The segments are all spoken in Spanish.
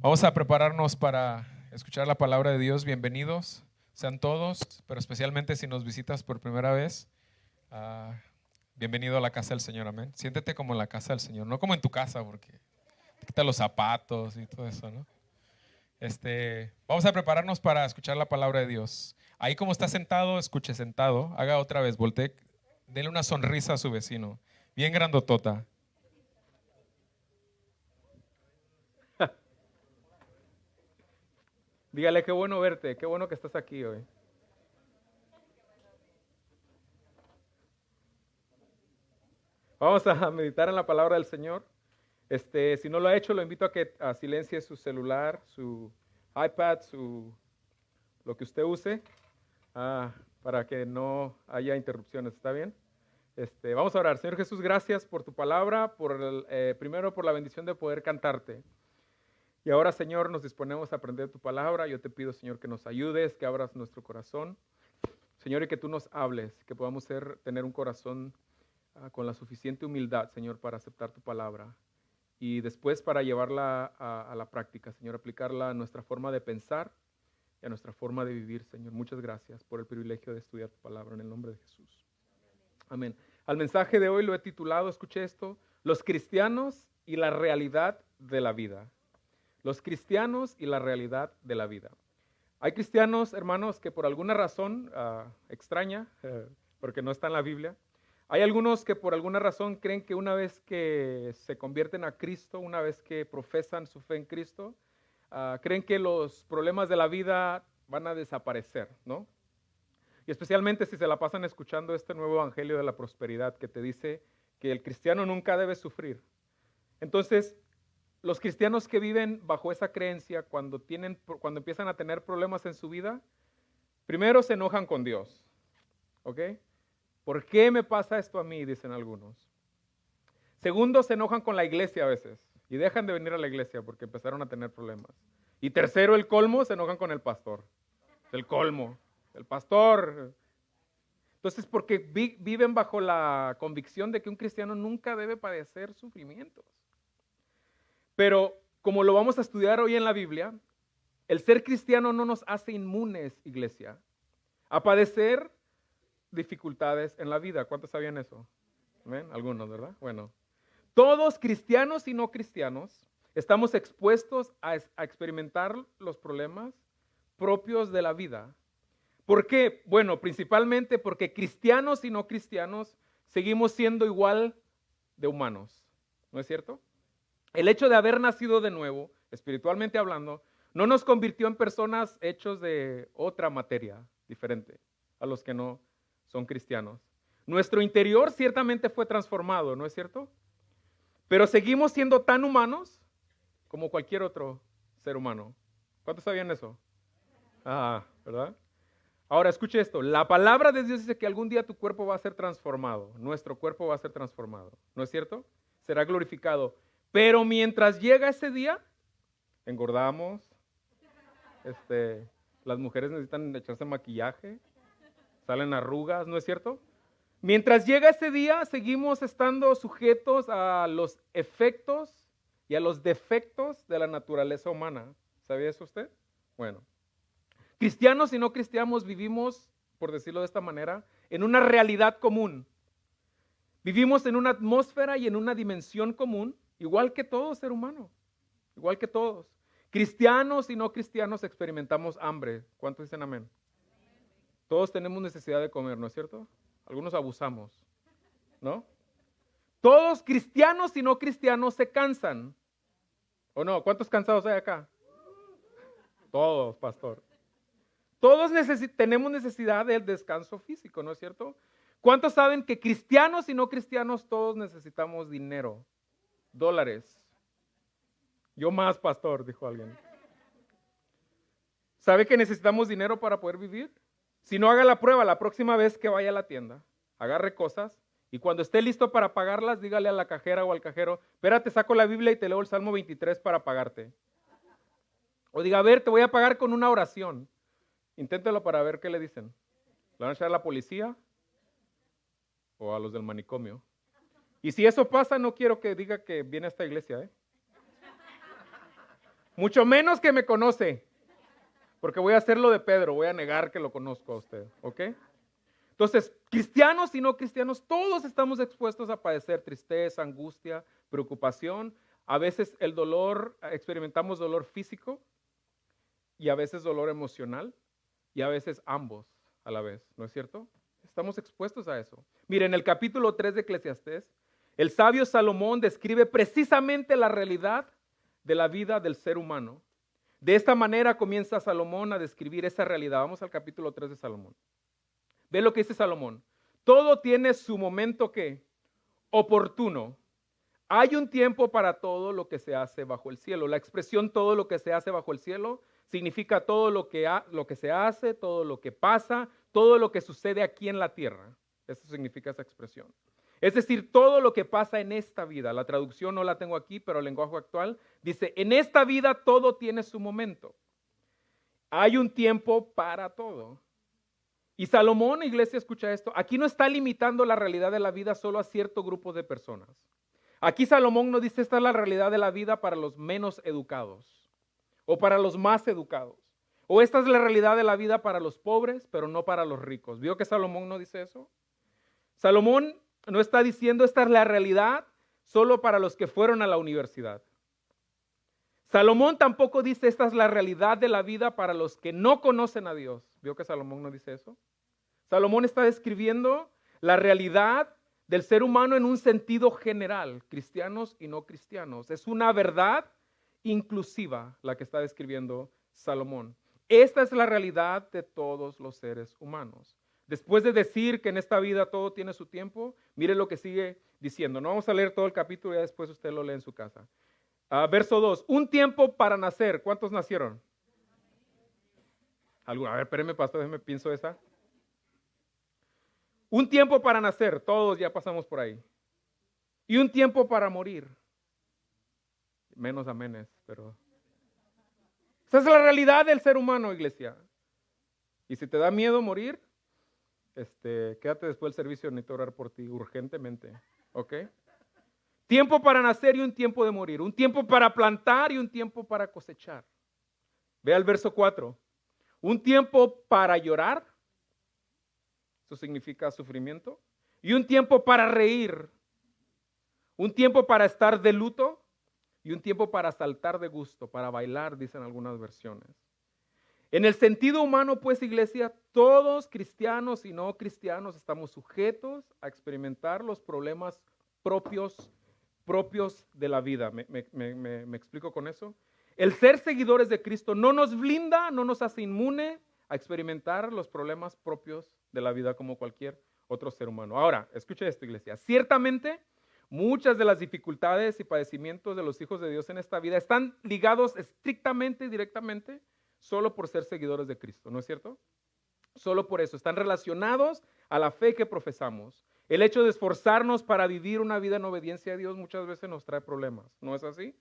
Vamos a prepararnos para escuchar la palabra de Dios. Bienvenidos sean todos, pero especialmente si nos visitas por primera vez. ah, Bienvenido a la casa del Señor, amén. Siéntete como en la casa del Señor, no como en tu casa, porque te quita los zapatos y todo eso, ¿no? Vamos a prepararnos para escuchar la palabra de Dios. Ahí como está sentado, escuche sentado. Haga otra vez, voltee, denle una sonrisa a su vecino, bien grandotota. Dígale, qué bueno verte, qué bueno que estás aquí hoy. Vamos a meditar en la palabra del Señor. Si no lo ha hecho, lo invito a que silencie su celular, su iPad, lo que usted use, para que no haya interrupciones. ¿Está bien? Vamos a orar. Señor Jesús, gracias por tu palabra, primero por la bendición de poder cantarte. Y ahora, Señor, nos disponemos a aprender tu palabra. Yo te pido, Señor, que nos ayudes, que abras nuestro corazón. Señor, y que tú nos hables, que podamos tener un corazón con la suficiente humildad, Señor, para aceptar tu palabra. Y después para llevarla a la práctica, Señor, aplicarla a nuestra forma de pensar y a nuestra forma de vivir, Señor. Muchas gracias por el privilegio de estudiar tu palabra en el nombre de Jesús. Amén. Al mensaje de hoy lo he titulado, escuche esto, Los cristianos y la realidad de la vida. Los cristianos y la realidad de la vida. Hay cristianos, hermanos, que por alguna razón extraña, porque no está en la Biblia, hay algunos que por alguna razón creen que una vez que se convierten a Cristo, una vez que profesan su fe en Cristo, creen que los problemas de la vida van a desaparecer, ¿no? Y especialmente si se la pasan escuchando este nuevo evangelio de la prosperidad que te dice que el cristiano nunca debe sufrir. Entonces, los cristianos que viven bajo esa creencia, cuando empiezan a tener problemas en su vida, primero se enojan con Dios, ¿ok? ¿Por qué me pasa esto a mí? Dicen algunos. Segundo, se enojan con la iglesia a veces y dejan de venir a la iglesia porque empezaron a tener problemas. Y tercero, el colmo, se enojan con el pastor. El colmo, el pastor. Entonces, porque viven bajo la convicción de que un cristiano nunca debe padecer sufrimientos. Pero como lo vamos a estudiar hoy en la Biblia, el ser cristiano no nos hace inmunes, iglesia, a padecer dificultades en la vida. ¿Cuántos sabían eso? ¿Ven? Algunos, ¿verdad? Bueno, todos cristianos y no cristianos estamos expuestos a experimentar los problemas propios de la vida. ¿Por qué? Bueno, principalmente porque cristianos y no cristianos seguimos siendo igual de humanos. ¿No es cierto? El hecho de haber nacido de nuevo, espiritualmente hablando, no nos convirtió en personas hechos de otra materia diferente a los que no son cristianos. Nuestro interior ciertamente fue transformado, ¿no es cierto? Pero seguimos siendo tan humanos como cualquier otro ser humano. ¿Cuántos sabían eso? ¿Verdad? Ahora escuche esto, la palabra de Dios dice que algún día tu cuerpo va a ser transformado, nuestro cuerpo va a ser transformado, ¿no es cierto? Será glorificado. Pero mientras llega ese día, engordamos, las mujeres necesitan echarse maquillaje, salen arrugas, ¿no es cierto? Mientras llega ese día, seguimos estando sujetos a los efectos y a los defectos de la naturaleza humana. ¿Sabía eso usted? Bueno, cristianos y no cristianos vivimos, por decirlo de esta manera, en una realidad común. Vivimos en una atmósfera y en una dimensión común, igual que todo ser humano, igual que todos. Cristianos y no cristianos experimentamos hambre. ¿Cuántos dicen amén? Todos tenemos necesidad de comer, ¿no es cierto? Algunos abusamos, ¿no? Todos cristianos y no cristianos se cansan. ¿O no? ¿Cuántos cansados hay acá? Todos, pastor. Todos tenemos necesidad del descanso físico, ¿no es cierto? ¿Cuántos saben que cristianos y no cristianos todos necesitamos dinero? Dólares. Yo más, pastor, dijo alguien. ¿Sabe que necesitamos dinero para poder vivir? Si no, haga la prueba la próxima vez que vaya a la tienda. Agarre cosas y cuando esté listo para pagarlas, dígale a la cajera o al cajero, espérate, saco la Biblia y te leo el Salmo 23 para pagarte. O diga, a ver, te voy a pagar con una oración. Inténtelo para ver qué le dicen. ¿Le van a echar a la policía o a los del manicomio? Y si eso pasa, no quiero que diga que viene a esta iglesia, ¿eh? Mucho menos que me conoce. Porque voy a hacerlo de Pedro, voy a negar que lo conozco a usted, ¿ok? Entonces, cristianos y no cristianos, todos estamos expuestos a padecer tristeza, angustia, preocupación. A veces el dolor, experimentamos dolor físico y a veces dolor emocional y a veces ambos a la vez, ¿no es cierto? Estamos expuestos a eso. Mire, en el capítulo 3 de Eclesiastés, el sabio Salomón describe precisamente la realidad de la vida del ser humano. De esta manera comienza Salomón a describir esa realidad. Vamos al capítulo 3 de Salomón. Ve lo que dice Salomón. Todo tiene su momento ¿qué? Oportuno. Hay un tiempo para todo lo que se hace bajo el cielo. La expresión todo lo que se hace bajo el cielo significa todo lo que se hace, todo lo que pasa, todo lo que sucede aquí en la tierra. Eso significa esa expresión. Es decir, todo lo que pasa en esta vida. La traducción no la tengo aquí, pero el lenguaje actual dice, en esta vida todo tiene su momento. Hay un tiempo para todo. Y Salomón, iglesia, escucha esto, aquí no está limitando la realidad de la vida solo a cierto grupo de personas. Aquí Salomón no dice esta es la realidad de la vida para los menos educados o para los más educados. O esta es la realidad de la vida para los pobres, pero no para los ricos. ¿Vio que Salomón no dice eso? Salomón no está diciendo esta es la realidad solo para los que fueron a la universidad. Salomón tampoco dice esta es la realidad de la vida para los que no conocen a Dios. ¿Vio que Salomón no dice eso? Salomón está describiendo la realidad del ser humano en un sentido general, cristianos y no cristianos. Es una verdad inclusiva la que está describiendo Salomón. Esta es la realidad de todos los seres humanos. Después de decir que en esta vida todo tiene su tiempo, mire lo que sigue diciendo. No vamos a leer todo el capítulo, ya después usted lo lee en su casa. Verso 2, un tiempo para nacer. ¿Cuántos nacieron? A ver, espéreme, pastor, déjeme pienso esa. Un tiempo para nacer, todos ya pasamos por ahí. Y un tiempo para morir. Menos amenes, pero... Esa es la realidad del ser humano, iglesia. Y si te da miedo morir, quédate después del servicio, necesito orar por ti urgentemente, ¿ok? Tiempo para nacer y un tiempo de morir. Un tiempo para plantar y un tiempo para cosechar. Ve al verso 4. Un tiempo para llorar. Eso significa sufrimiento. Y un tiempo para reír. Un tiempo para estar de luto. Y un tiempo para saltar de gusto, para bailar, dicen algunas versiones. En el sentido humano, pues, iglesia, todos cristianos y no cristianos estamos sujetos a experimentar los problemas propios de la vida. ¿Me explico con eso? El ser seguidores de Cristo no nos blinda, no nos hace inmune a experimentar los problemas propios de la vida como cualquier otro ser humano. Ahora, escuche esto, iglesia. Ciertamente, muchas de las dificultades y padecimientos de los hijos de Dios en esta vida están ligados estrictamente y directamente solo por ser seguidores de Cristo, ¿no es cierto? Solo por eso, están relacionados a la fe que profesamos. El hecho de esforzarnos para vivir una vida en obediencia a Dios muchas veces nos trae problemas, ¿no es así?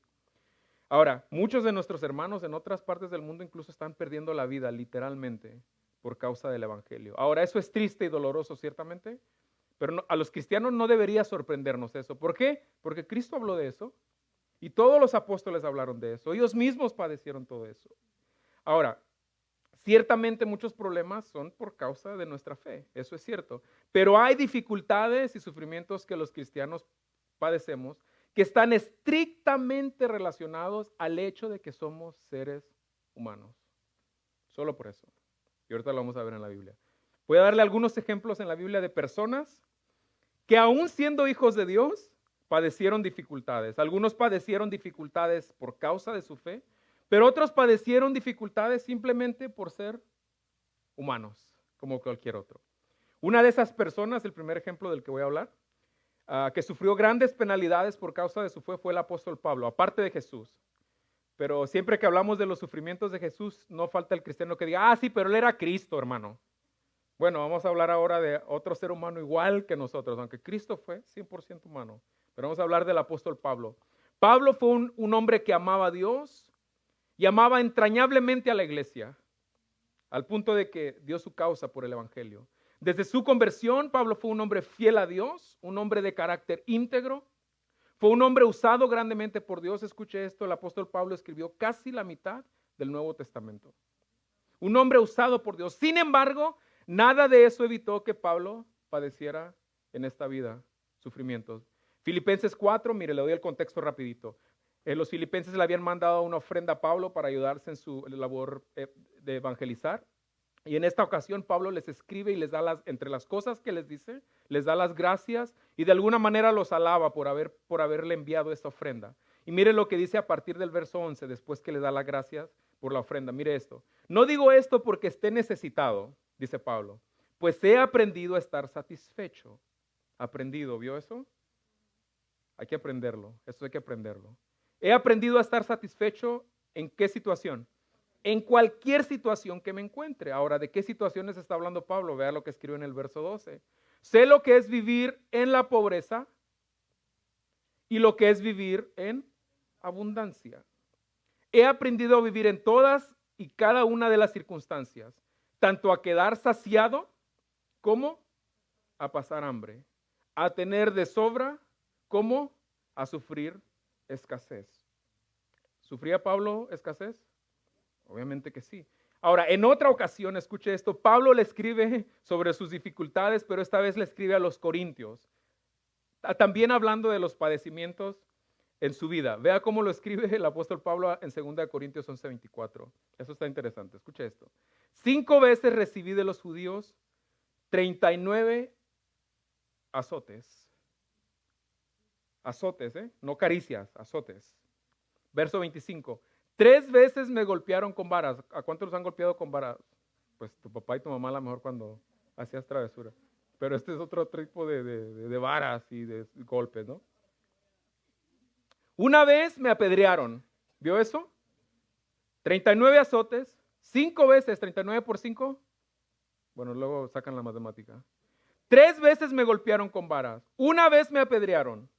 Ahora, muchos de nuestros hermanos en otras partes del mundo incluso están perdiendo la vida literalmente por causa del evangelio. Ahora, eso es triste y doloroso, ciertamente, pero a los cristianos no debería sorprendernos eso. ¿Por qué? Porque Cristo habló de eso y todos los apóstoles hablaron de eso. Ellos mismos padecieron todo eso. Ahora, ciertamente muchos problemas son por causa de nuestra fe, eso es cierto. Pero hay dificultades y sufrimientos que los cristianos padecemos que están estrictamente relacionados al hecho de que somos seres humanos. Solo por eso. Y ahorita lo vamos a ver en la Biblia. Voy a darle algunos ejemplos en la Biblia de personas que aún siendo hijos de Dios, padecieron dificultades. Algunos padecieron dificultades por causa de su fe, pero otros padecieron dificultades simplemente por ser humanos, como cualquier otro. Una de esas personas, el primer ejemplo del que voy a hablar, que sufrió grandes penalidades por causa de su fe, fue el apóstol Pablo, aparte de Jesús. Pero siempre que hablamos de los sufrimientos de Jesús, no falta el cristiano que diga, sí, pero él era Cristo, hermano. Bueno, vamos a hablar ahora de otro ser humano igual que nosotros, aunque Cristo fue 100% humano. Pero vamos a hablar del apóstol Pablo. Pablo fue un hombre que amaba a Dios y amaba entrañablemente a la iglesia, al punto de que dio su causa por el evangelio. Desde su conversión, Pablo fue un hombre fiel a Dios, un hombre de carácter íntegro. Fue un hombre usado grandemente por Dios. Escuche esto, el apóstol Pablo escribió casi la mitad del Nuevo Testamento. Un hombre usado por Dios. Sin embargo, nada de eso evitó que Pablo padeciera en esta vida sufrimientos. Filipenses 4, mire, le doy el contexto rapidito. Los filipenses le habían mandado una ofrenda a Pablo para ayudarse en su labor de evangelizar. Y en esta ocasión Pablo les escribe y les da entre las cosas que les dice, les da las gracias y de alguna manera los alaba por haberle enviado esta ofrenda. Y mire lo que dice a partir del verso 11, después que les da las gracias por la ofrenda. Mire esto. No digo esto porque esté necesitado, dice Pablo, pues he aprendido a estar satisfecho. Aprendido, ¿vio eso? Hay que aprenderlo, esto hay que aprenderlo. He aprendido a estar satisfecho ¿en qué situación? En cualquier situación que me encuentre. Ahora, ¿de qué situaciones está hablando Pablo? Vea lo que escribe en el verso 12. Sé lo que es vivir en la pobreza y lo que es vivir en abundancia. He aprendido a vivir en todas y cada una de las circunstancias, tanto a quedar saciado como a pasar hambre, a tener de sobra como a sufrir escasez. ¿Sufría Pablo escasez? Obviamente que sí. Ahora, en otra ocasión, escuche esto, Pablo le escribe sobre sus dificultades, pero esta vez le escribe a los corintios, también hablando de los padecimientos en su vida. Vea cómo lo escribe el apóstol Pablo en 2 Corintios 11:24. Eso está interesante, escuche esto. 5 veces recibí de los judíos 39 azotes. Azotes, no caricias, azotes. Verso 25. 3 veces me golpearon con varas. ¿A cuántos los han golpeado con varas? Pues tu papá y tu mamá a lo mejor cuando hacías travesura. Pero este es otro tipo de varas y de golpes, ¿no? Una vez me apedrearon. ¿Vio eso? 39 azotes. 5 veces, 39 por 5. Bueno, luego sacan la matemática. 3 veces me golpearon con varas. Una vez me apedrearon.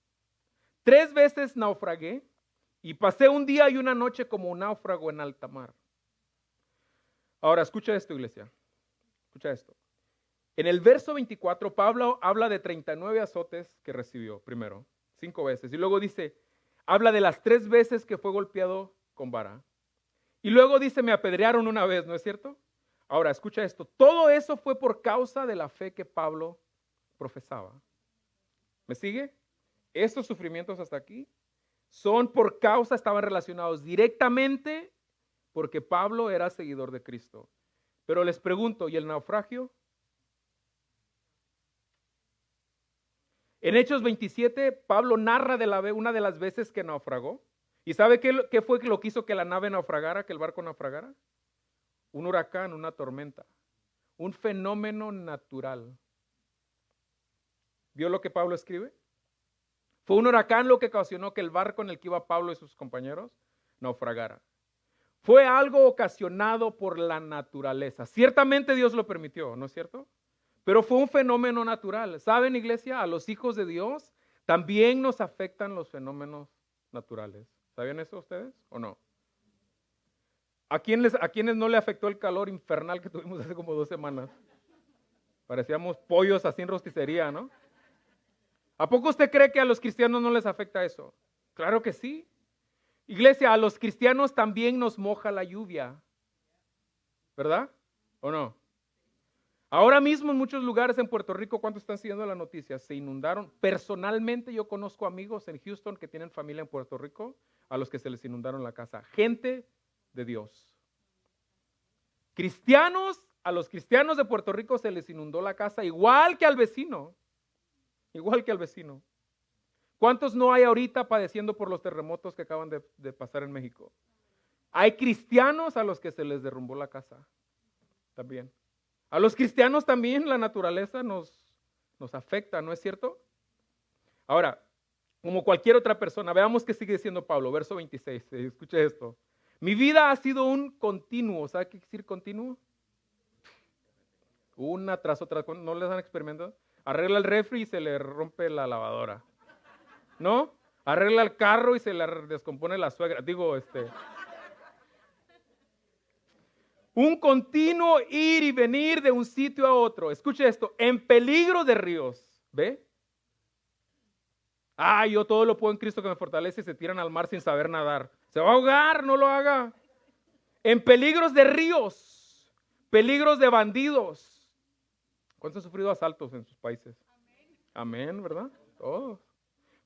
3 veces naufragué. Y pasé un día y una noche como un náufrago en alta mar. Ahora, escucha esto, iglesia. Escucha esto. En el verso 24, Pablo habla de 39 azotes que recibió primero, 5 veces. Y luego dice, habla de las 3 veces que fue golpeado con vara. Y luego dice, me apedrearon una vez, ¿no es cierto? Ahora, escucha esto. Todo eso fue por causa de la fe que Pablo profesaba. ¿Me sigue? Estos sufrimientos hasta aquí son por causa, estaban relacionados directamente porque Pablo era seguidor de Cristo. Pero les pregunto, ¿y el naufragio? En Hechos 27, Pablo narra una de las veces que naufragó. ¿Y sabe qué fue lo que hizo que la nave naufragara, que el barco naufragara? Un huracán, una tormenta, un fenómeno natural. ¿Vio lo que Pablo escribe? Fue un huracán lo que ocasionó que el barco en el que iba Pablo y sus compañeros naufragara. Fue algo ocasionado por la naturaleza. Ciertamente Dios lo permitió, ¿no es cierto? Pero fue un fenómeno natural. ¿Saben, iglesia? A los hijos de Dios también nos afectan los fenómenos naturales. ¿Sabían eso ustedes o no? ¿A quienes no le afectó el calor infernal que tuvimos hace como 2 semanas? Parecíamos pollos así en rosticería, ¿no? ¿A poco usted cree que a los cristianos no les afecta eso? Claro que sí. Iglesia, a los cristianos también nos moja la lluvia. ¿Verdad? ¿O no? Ahora mismo en muchos lugares en Puerto Rico, ¿cuántos están siguiendo la noticia? Se inundaron. Personalmente yo conozco amigos en Houston que tienen familia en Puerto Rico a los que se les inundaron la casa. Gente de Dios. Cristianos, a los cristianos de Puerto Rico se les inundó la casa igual que al vecino. Igual que al vecino. ¿Cuántos no hay ahorita padeciendo por los terremotos que acaban de pasar en México? Hay cristianos a los que se les derrumbó la casa. También. A los cristianos también la naturaleza nos afecta, ¿no es cierto? Ahora, como cualquier otra persona, veamos qué sigue diciendo Pablo, verso 26. Escuche esto. Mi vida ha sido un continuo. ¿Sabe qué quiere decir continuo? Una tras otra. ¿No les han experimentado? Arregla el refri y se le rompe la lavadora. ¿No? Arregla el carro y se le descompone la suegra. Un continuo ir y venir de un sitio a otro. Escuche esto. En peligro de ríos. ¿Ve? Ah, yo todo lo puedo en Cristo que me fortalece y se tiran al mar sin saber nadar. Se va a ahogar, no lo haga. En peligros de ríos, peligros de bandidos. ¿Cuántos han sufrido asaltos en sus países? Amén, ¿verdad? Todos.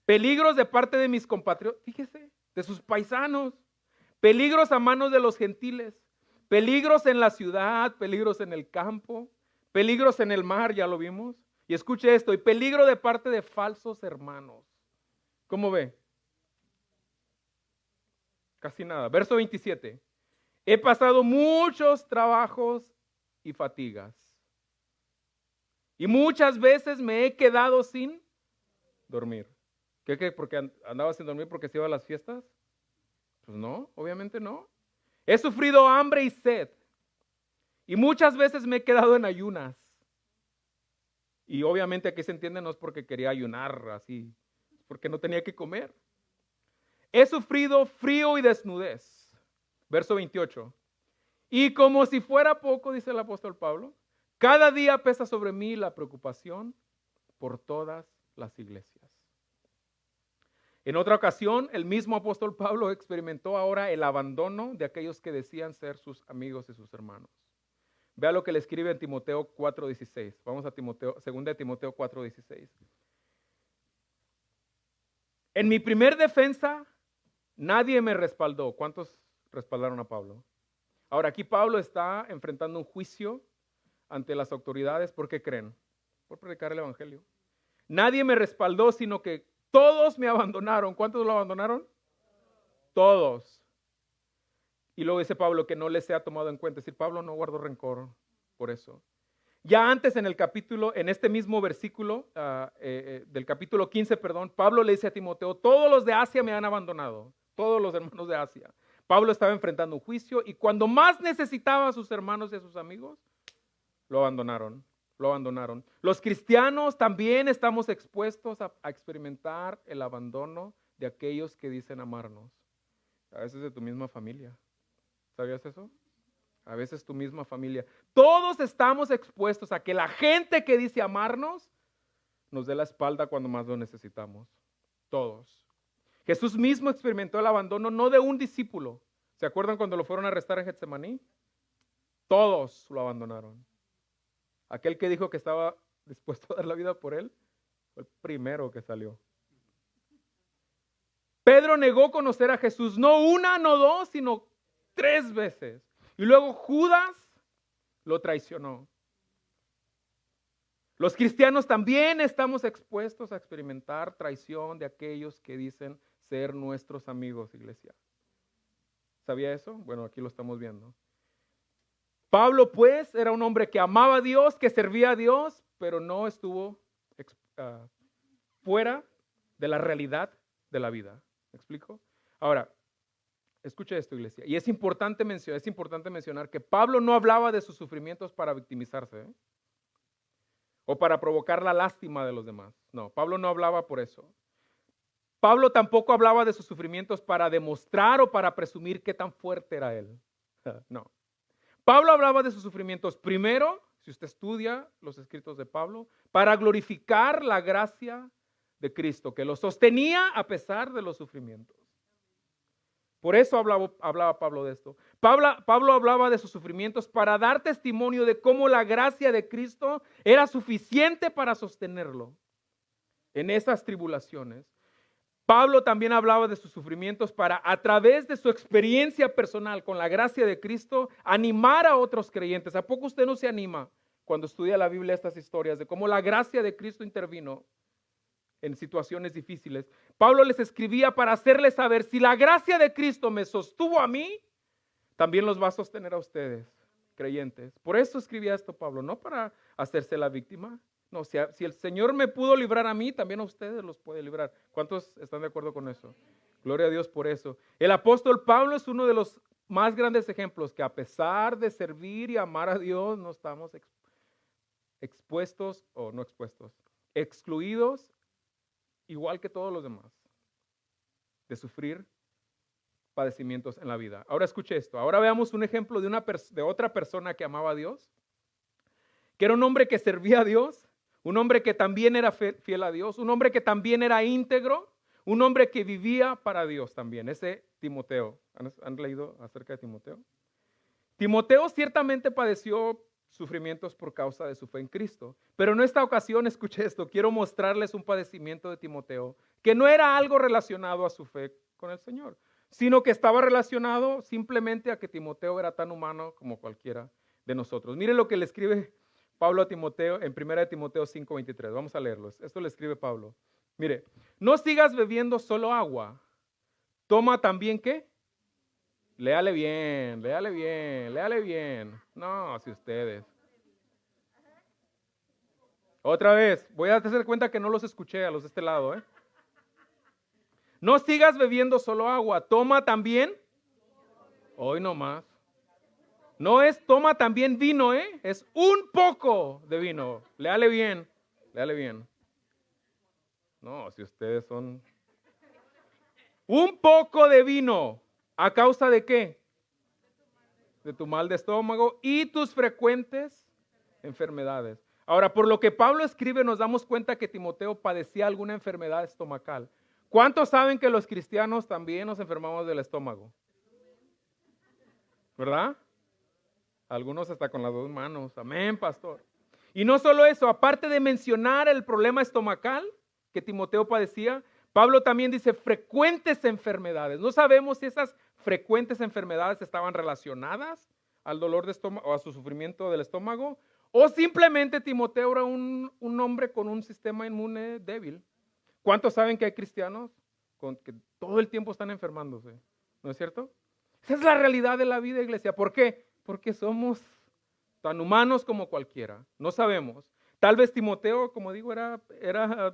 Peligros de parte de mis compatriotas, fíjese, de sus paisanos. Peligros a manos de los gentiles. Peligros en la ciudad, peligros en el campo, peligros en el mar, ya lo vimos. Y escuche esto, y peligro de parte de falsos hermanos. ¿Cómo ve? Casi nada. Verso 27. He pasado muchos trabajos y fatigas. Y muchas veces me he quedado sin dormir. ¿Qué? ¿Porque andaba sin dormir porque se iba a las fiestas? Pues no, obviamente no. He sufrido hambre y sed. Y muchas veces me he quedado en ayunas. Y obviamente aquí se entiende no es porque quería ayunar así, es porque no tenía que comer. He sufrido frío y desnudez. Verso 28. Y como si fuera poco, dice el apóstol Pablo, cada día pesa sobre mí la preocupación por todas las iglesias. En otra ocasión, el mismo apóstol Pablo experimentó ahora el abandono de aquellos que decían ser sus amigos y sus hermanos. Vea lo que le escribe en Timoteo 4:16. Vamos a Timoteo, 2 Timoteo 4:16. En mi primer defensa, nadie me respaldó. ¿Cuántos respaldaron a Pablo? Ahora, aquí Pablo está enfrentando un juicio ante las autoridades. ¿Por qué creen? Por predicar el evangelio. Nadie me respaldó, sino que todos me abandonaron. ¿Cuántos lo abandonaron? Todos. Y luego dice Pablo que no les sea tomado en cuenta. Es decir, Pablo no guardó rencor por eso. Ya antes en el capítulo, en este mismo versículo del capítulo 15, Pablo le dice a Timoteo, todos los de Asia me han abandonado, todos los hermanos de Asia. Pablo estaba enfrentando un juicio y cuando más necesitaba a sus hermanos y a sus amigos, lo abandonaron. Los cristianos también estamos expuestos a experimentar el abandono de aquellos que dicen amarnos. A veces de tu misma familia. ¿Sabías eso? A veces tu misma familia. Todos estamos expuestos a que la gente que dice amarnos nos dé la espalda cuando más lo necesitamos. Todos. Jesús mismo experimentó el abandono no de un discípulo. ¿Se acuerdan cuando lo fueron a arrestar en Getsemaní? Todos lo abandonaron. Aquel que dijo que estaba dispuesto a dar la vida por él fue el primero que salió. Pedro negó conocer a Jesús no una, no dos, sino 3 veces. Y luego Judas lo traicionó. Los cristianos también estamos expuestos a experimentar traición de aquellos que dicen ser nuestros amigos, iglesia. ¿Sabía eso? Bueno, aquí lo estamos viendo. Pablo, pues, era un hombre que amaba a Dios, que servía a Dios, pero no estuvo fuera de la realidad de la vida. ¿Me explico? Ahora, escuche esto, iglesia. Y es importante mencionar que Pablo no hablaba de sus sufrimientos para victimizarse, o para provocar la lástima de los demás. No, Pablo no hablaba por eso. Pablo tampoco hablaba de sus sufrimientos para demostrar o para presumir qué tan fuerte era él. No. Pablo hablaba de sus sufrimientos primero, si usted estudia los escritos de Pablo, para glorificar la gracia de Cristo, que lo sostenía a pesar de los sufrimientos. Por eso hablaba Pablo de esto. Pablo hablaba de sus sufrimientos para dar testimonio de cómo la gracia de Cristo era suficiente para sostenerlo en esas tribulaciones. Pablo también hablaba de sus sufrimientos para, a través de su experiencia personal con la gracia de Cristo, animar a otros creyentes. ¿A poco usted no se anima cuando estudia la Biblia estas historias de cómo la gracia de Cristo intervino en situaciones difíciles? Pablo les escribía para hacerles saber, si la gracia de Cristo me sostuvo a mí, también los va a sostener a ustedes, creyentes. Por eso escribía esto Pablo, no para hacerse la víctima. No, si el Señor me pudo librar a mí, también a ustedes los puede librar. ¿Cuántos están de acuerdo con eso? Gloria a Dios por eso. El apóstol Pablo es uno de los más grandes ejemplos que a pesar de servir y amar a Dios, no estamos expuestos, o no expuestos, excluidos, igual que todos los demás, de sufrir padecimientos en la vida. Ahora escuche esto. Ahora veamos un ejemplo de otra persona que amaba a Dios, que era un hombre que servía a Dios, un hombre que también era fiel a Dios, un hombre que también era íntegro, un hombre que vivía para Dios también, ese Timoteo. ¿Han leído acerca de Timoteo? Timoteo ciertamente padeció sufrimientos por causa de su fe en Cristo, pero en esta ocasión, escuché esto, quiero mostrarles un padecimiento de Timoteo que no era algo relacionado a su fe con el Señor, sino que estaba relacionado simplemente a que Timoteo era tan humano como cualquiera de nosotros. Miren lo que le escribe Pablo a Timoteo en 1 Timoteo 5:23. Vamos a leerlo. Esto le escribe Pablo. Mire, no sigas bebiendo solo agua. Toma también, ¿qué? Léale bien, léale bien, léale bien. No, si ustedes. Otra vez, voy a hacer cuenta que no los escuché a los de este lado, ¿eh? No sigas bebiendo solo agua, toma también, hoy no más. No es toma también vino, ¿eh? Es un poco de vino. Léale bien, léale bien. No, si ustedes son... Un poco de vino, ¿a causa de qué? De tu mal de estómago y tus frecuentes enfermedades. Ahora, por lo que Pablo escribe, nos damos cuenta que Timoteo padecía alguna enfermedad estomacal. ¿Cuántos saben que los cristianos también nos enfermamos del estómago? ¿Verdad? Algunos hasta con las dos manos. Amén, pastor. Y no solo eso, aparte de mencionar el problema estomacal que Timoteo padecía, Pablo también dice frecuentes enfermedades. No sabemos si esas frecuentes enfermedades estaban relacionadas al dolor de estómago o a su sufrimiento del estómago, o simplemente Timoteo era un hombre con un sistema inmune débil. ¿Cuántos saben que hay cristianos que todo el tiempo están enfermándose? ¿No es cierto? Esa es la realidad de la vida, iglesia. ¿Por qué? Porque somos tan humanos como cualquiera. No sabemos. Tal vez Timoteo, como digo, era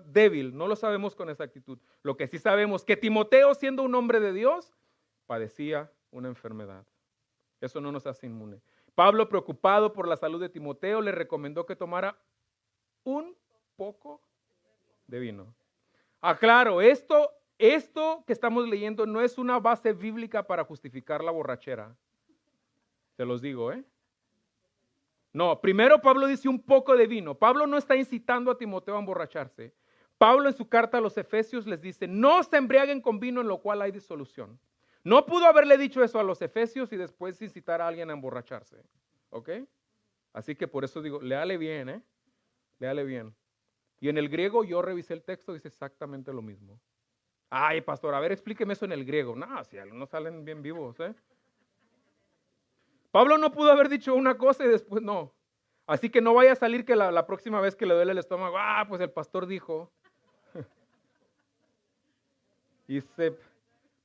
débil. No lo sabemos con exactitud. Lo que sí sabemos que Timoteo, siendo un hombre de Dios, padecía una enfermedad. Eso no nos hace inmune. Pablo, preocupado por la salud de Timoteo, le recomendó que tomara un poco de vino. Aclaro, esto que estamos leyendo no es una base bíblica para justificar la borrachera. Se los digo, ¿eh? No, primero Pablo dice un poco de vino. Pablo no está incitando a Timoteo a emborracharse. Pablo en su carta a los Efesios les dice, no se embriaguen con vino en lo cual hay disolución. No pudo haberle dicho eso a los Efesios y después incitar a alguien a emborracharse. ¿Ok? Así que por eso digo, léale bien, ¿eh? Léale bien. Y en el griego yo revisé el texto, dice exactamente lo mismo. Ay, pastor, a ver, explíqueme eso en el griego. No, si algunos salen bien vivos, ¿eh? Pablo no pudo haber dicho una cosa y después no. Así que no vaya a salir que la próxima vez que le duele el estómago, pues el pastor dijo. Y dice,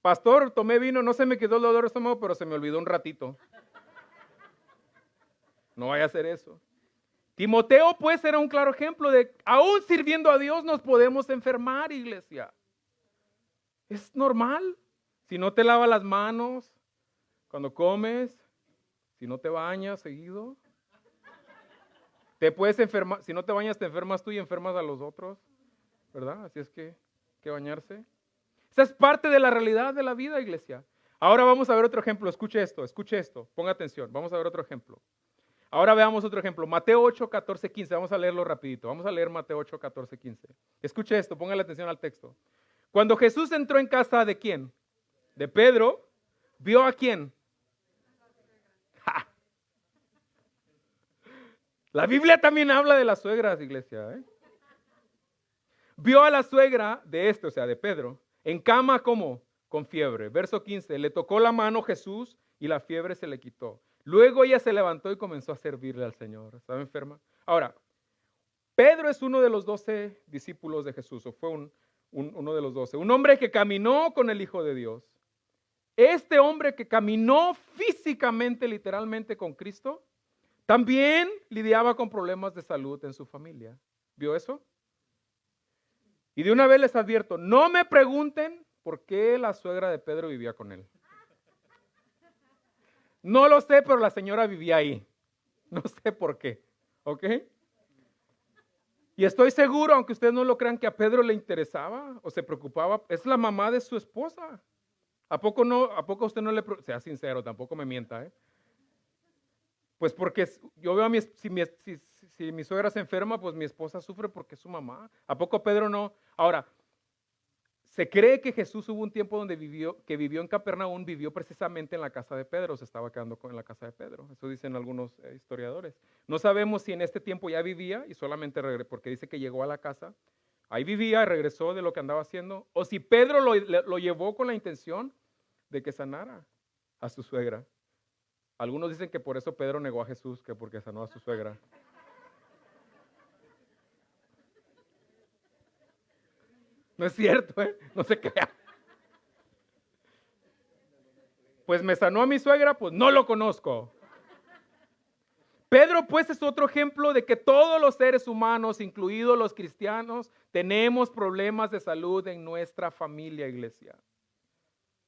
pastor, tomé vino, no se me quedó el dolor de estómago, pero se me olvidó un ratito. No vaya a hacer eso. Timoteo, pues, era un claro ejemplo de, aún sirviendo a Dios nos podemos enfermar, iglesia. Es normal. Si no te lavas las manos cuando comes, si no te bañas seguido, te puedes enfermar. Si no te bañas, te enfermas tú y enfermas a los otros, ¿verdad? Así es que bañarse. Esa es parte de la realidad de la vida, iglesia. Ahora vamos a ver otro ejemplo. Escuche esto. Ponga atención. Vamos a ver otro ejemplo. Ahora veamos otro ejemplo. Mateo 8, 14, 15. Vamos a leerlo rapidito. Vamos a leer Mateo 8, 14, 15. Escuche esto. Póngale atención al texto. Cuando Jesús entró en casa de ¿quién? De Pedro. ¿Vio a quién? ¡Ja! La Biblia también habla de las suegras, iglesia, ¿eh? Vio a la suegra de o sea, de Pedro, en cama como con fiebre. Verso 15, le tocó la mano Jesús y la fiebre se le quitó. Luego ella se levantó y comenzó a servirle al Señor. ¿Estaba enferma? Ahora, Pedro es uno de los 12 discípulos de Jesús, o fue uno de los 12. Un hombre que caminó con el Hijo de Dios. Este hombre que caminó físicamente, literalmente con Cristo, también lidiaba con problemas de salud en su familia. ¿Vio eso? Y de una vez les advierto, no me pregunten por qué la suegra de Pedro vivía con él. No lo sé, pero la señora vivía ahí. No sé por qué. ¿Ok? Y estoy seguro, aunque ustedes no lo crean, que a Pedro le interesaba o se preocupaba. Es la mamá de su esposa. ¿A poco no? ¿A poco usted no le preocupa? Sea sincero, tampoco me mienta, ¿eh? Pues porque yo veo si mi suegra se enferma, pues mi esposa sufre porque es su mamá. ¿A poco Pedro no? Ahora, se cree que Jesús hubo un tiempo donde vivió en Capernaum, vivió precisamente en la casa de Pedro, se estaba quedando en la casa de Pedro. Eso dicen algunos historiadores. No sabemos si en este tiempo ya vivía y solamente regresó, porque dice que llegó a la casa, ahí vivía, regresó de lo que andaba haciendo, o si Pedro lo llevó con la intención de que sanara a su suegra. Algunos dicen que por eso Pedro negó a Jesús, que porque sanó a su suegra. No es cierto, ¿eh? No se crea. Pues me sanó a mi suegra, pues no lo conozco. Pedro, pues, es otro ejemplo de que todos los seres humanos, incluidos los cristianos, tenemos problemas de salud en nuestra familia, iglesia.